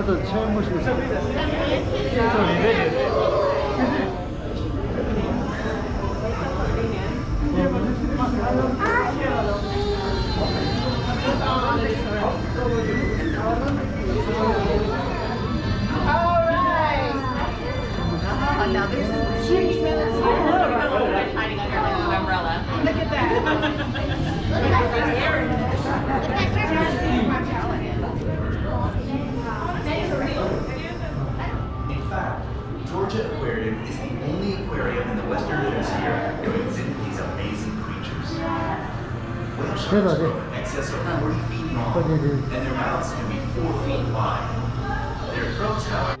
다음부터 처음 모시겠습니다. 좀 리벤이. Now there's huge minutes here. Hiding under like an umbrella. Look at that. In fact, Georgia Aquarium is the only aquarium in the Western Hemisphere to exhibit these amazing creatures. Whale sharks grow in excess of 40 feet long, and their mouths can be 4 feet wide. Their throats, however,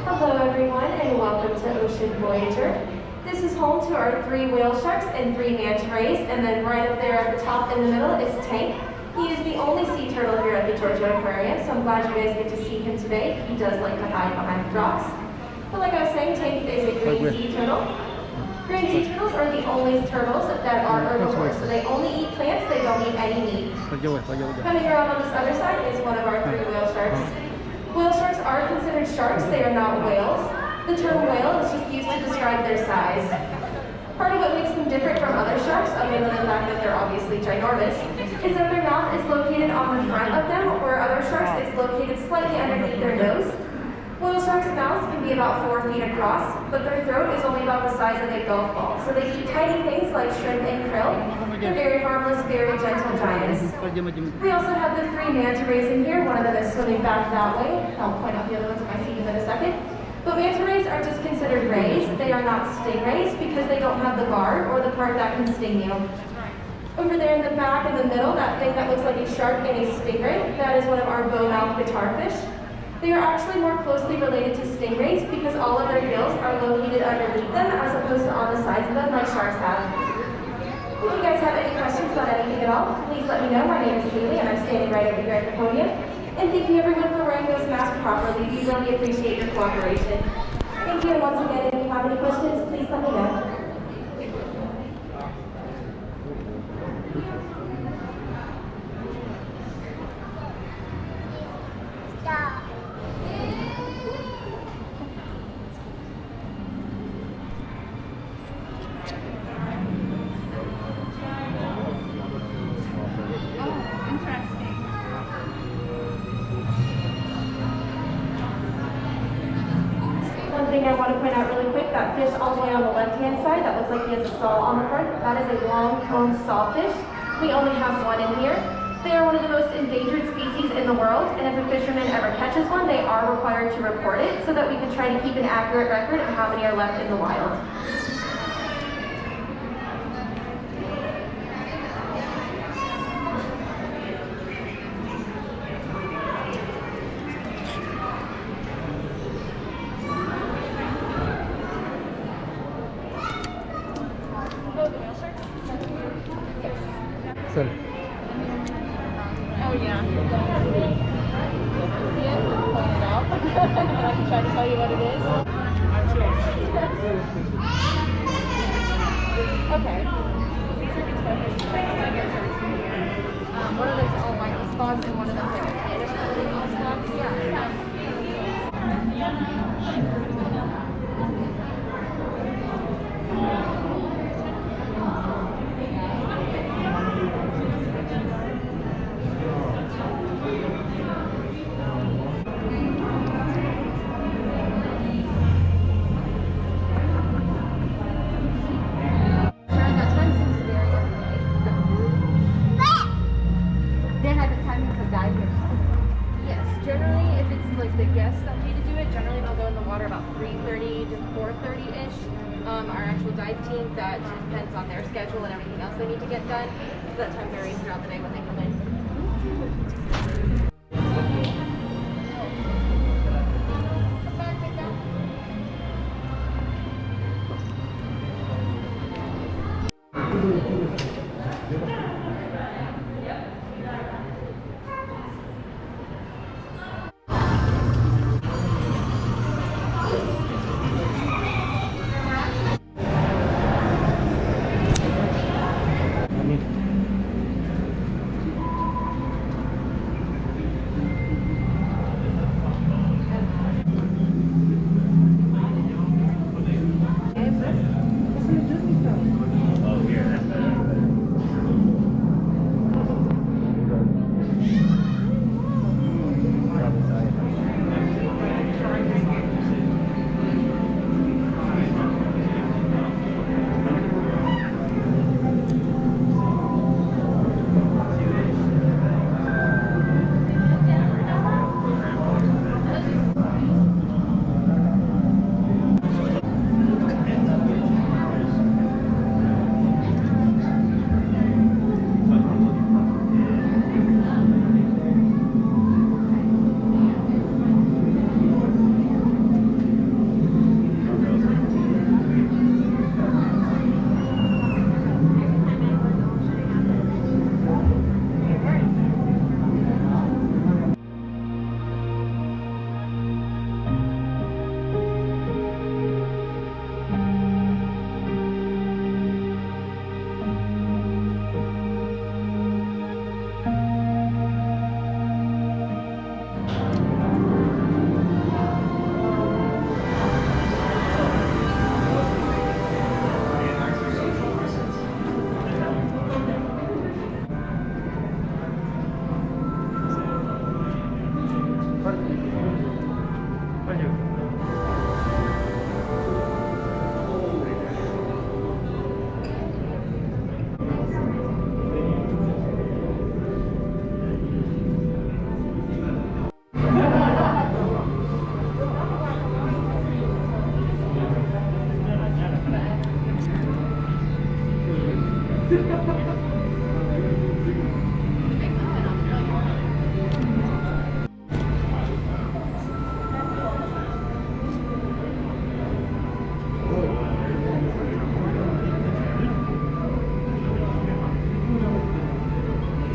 Hello everyone and welcome to Ocean Voyager. This is home to our 3 whale sharks and 3 manta rays, and then right up there at the top in the middle is Tank. He is the only sea turtle here at the Georgia Aquarium, so I'm glad you guys get to see him today. He does like to hide behind the rocks. But like I was saying, Tank is a green sea turtle. Green sea turtles are the only turtles that are herbivores, so they only eat plants, they don't eat any meat. Coming around on this other side is one of our 3 whale sharks. Whale sharks are considered sharks, they are not whales. The term whale is just used to describe their size. Part of what makes them different from other sharks, other than the fact that they're obviously ginormous, is that their mouth is located on the front of them, where other sharks it's located slightly underneath their nose. Whale sharks' mouths can be about 4 feet across, but their throat is only about the size of a golf ball. So they eat tiny things like shrimp and krill. They're very harmless, very gentle giants. We also have the 3 manta rays in here. One of them is swimming back that way. I'll point out the other ones if I see them in a second. But manta rays are just considered rays. They are not stingrays because they don't have the barb or the part that can sting you. Over there in the back in the middle, that thing that looks like a shark and a stingray, that is one of our bow-mouthed guitarfish. They are actually more closely related to stingrays because all of their gills are located underneath them as opposed to on the sides of them like sharks have. If you guys have any questions about anything at all, please let me know. My name is Kaylee and I'm standing right over here at the podium. And thank you everyone for wearing those masks properly. We really appreciate your cooperation. Thank you, and once again, if you have any questions, please let me know. I want to point out really quick, that fish all the way on the left-hand side, that looks like he has a saw on the front, that is a long-toned sawfish. We only have one in here. They are one of the most endangered species in the world, and if a fisherman ever catches one, they are required to report it so that we can try to keep an accurate record of how many are left in the wild. Sorry. Oh yeah. See it? Point it out. I can try to tell you what it is. Okay. These are guitarfish. One of them is all white spots and one of them is like a tannish spots. Yeah. guests that pay to do it. Generally, they'll go in the water about 3:30 to 4:30-ish. Our actual dive team, that depends on their schedule and everything else they need to get done. So that time varies throughout the day when they come in.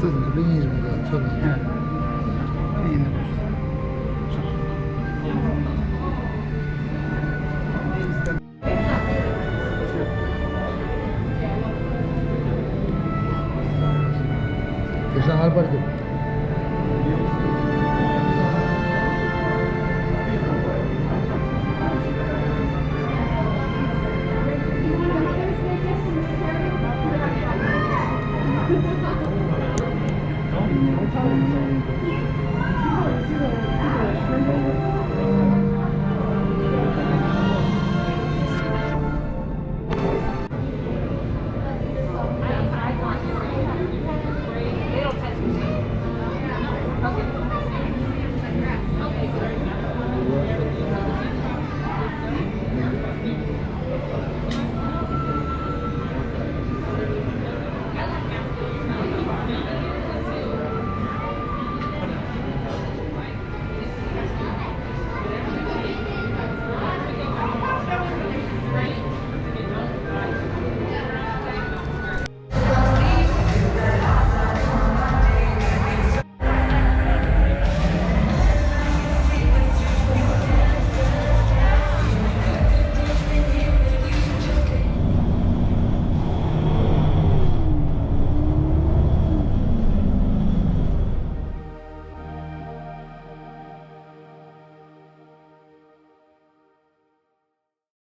这里是另一种的特点。另一种。Que San Alberto. No?